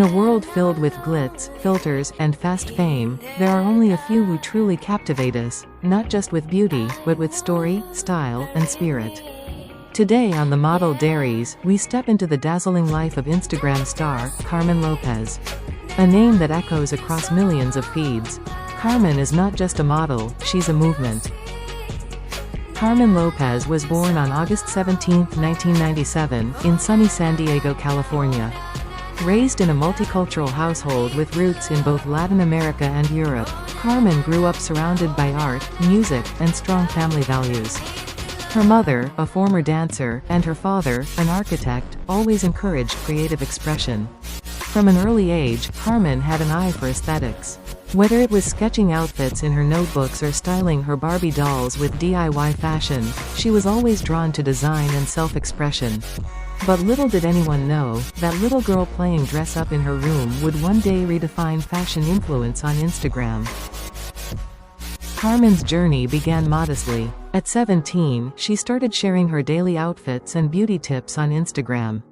a world filled with glitz, filters, and fast fame, there are only a few who truly captivate us, not just with beauty, but with story, style, and spirit. Today on The Model Diaries, we step into the dazzling life of Instagram star, Carmen Lopez. A name that echoes across millions of feeds. Carmen is not just a model, she's a movement. Carmen Lopez was born on August 17, 1997, in sunny San Diego, California. Raised in a multicultural household with roots in both Latin America and Europe, Carmen grew up surrounded by art, music, and strong family values. Her mother, a former dancer, and her father, an architect, always encouraged creative expression. From an early age, Carmen had an eye for aesthetics. Whether it was sketching outfits in her notebooks or styling her Barbie dolls with DIY fashion, she was always drawn to design and self-expression. But little did anyone know, that little girl playing dress-up in her room would one day redefine fashion influence on Instagram. Carmen's journey began modestly. At 17, she started sharing her daily outfits and beauty tips on Instagram.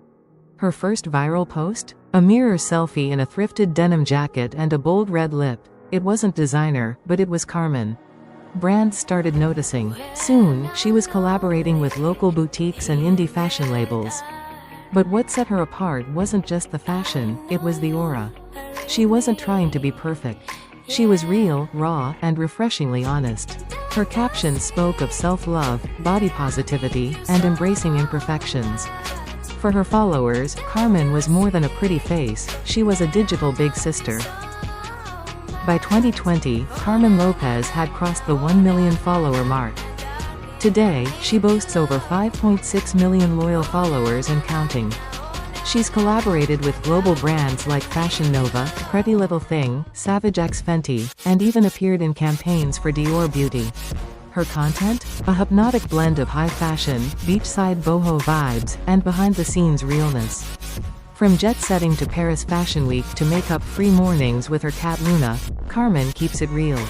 Her first viral post? A mirror selfie in a thrifted denim jacket and a bold red lip. It wasn't designer, but it was Carmen. Brands started noticing. Soon, she was collaborating with local boutiques and indie fashion labels. But what set her apart wasn't just the fashion, it was the aura. She wasn't trying to be perfect. She was real, raw, and refreshingly honest. Her captions spoke of self-love, body positivity, and embracing imperfections. For her followers, Carmen was more than a pretty face, she was a digital big sister. By 2020, Carmen Lopez had crossed the 1 million follower mark. Today, she boasts over 5.6 million loyal followers and counting. She's collaborated with global brands like Fashion Nova, Pretty Little Thing, Savage X Fenty, and even appeared in campaigns for Dior Beauty. Her content? A hypnotic blend of high fashion, beachside boho vibes, and behind-the-scenes realness. From jet-setting to Paris Fashion Week to makeup-free mornings with her cat Luna, Carmen keeps it real.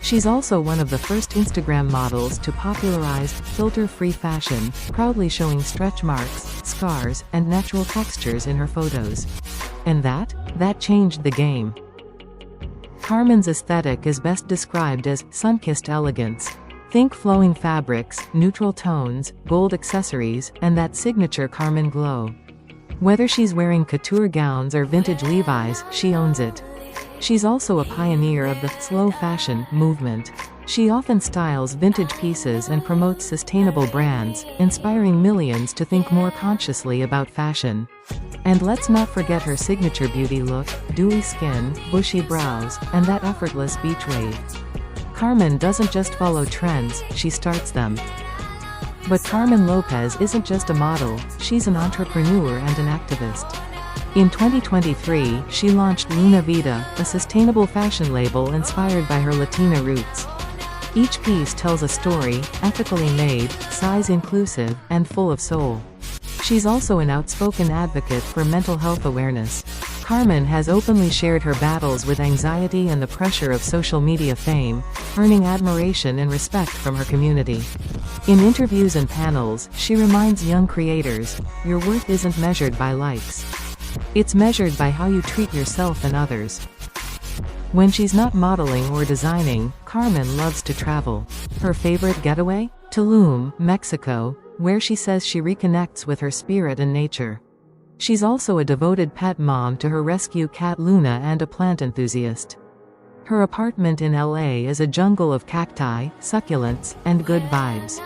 She's also one of the first Instagram models to popularize filter-free fashion, proudly showing stretch marks, scars, and natural textures in her photos. And that changed the game. Carmen's aesthetic is best described as sun-kissed elegance. Think flowing fabrics, neutral tones, gold accessories, and that signature Carmen glow. Whether she's wearing couture gowns or vintage Levi's, she owns it. She's also a pioneer of the slow fashion movement. She often styles vintage pieces and promotes sustainable brands, inspiring millions to think more consciously about fashion. And let's not forget her signature beauty look, dewy skin, bushy brows, and that effortless beach wave. Carmen doesn't just follow trends, she starts them. But Carmen Lopez isn't just a model, she's an entrepreneur and an activist. In 2023, she launched Luna Vida, a sustainable fashion label inspired by her Latina roots. Each piece tells a story, ethically made, size-inclusive, and full of soul. She's also an outspoken advocate for mental health awareness. Carmen has openly shared her battles with anxiety and the pressure of social media fame, earning admiration and respect from her community. In interviews and panels, she reminds young creators, your worth isn't measured by likes. It's measured by how you treat yourself and others. When she's not modeling or designing, Carmen loves to travel. Her favorite getaway? Tulum, Mexico, where she says she reconnects with her spirit and nature. She's also a devoted pet mom to her rescue cat Luna and a plant enthusiast. Her apartment in LA is a jungle of cacti, succulents, and good vibes.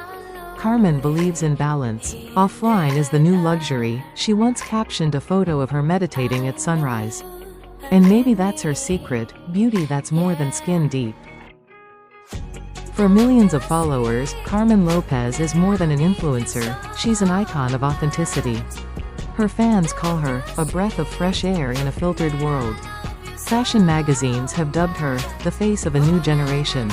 Carmen believes in balance. Offline is the new luxury, she once captioned a photo of her meditating at sunrise. And maybe that's her secret, beauty that's more than skin deep. For millions of followers, Carmen Lopez is more than an influencer, she's an icon of authenticity. Her fans call her a breath of fresh air in a filtered world. Fashion magazines have dubbed her the face of a new generation.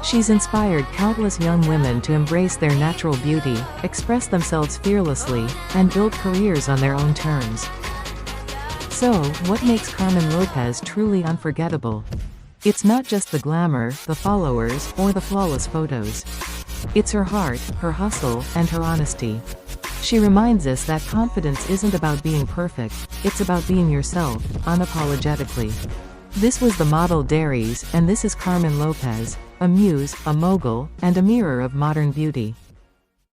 She's inspired countless young women to embrace their natural beauty, express themselves fearlessly, and build careers on their own terms. So, what makes Carmen Lopez truly unforgettable? It's not just the glamour, the followers, or the flawless photos. It's her heart, her hustle, and her honesty. She reminds us that confidence isn't about being perfect, it's about being yourself, unapologetically. This was the model Dairies, and this is Carmen Lopez, a muse, a mogul, and a mirror of modern beauty.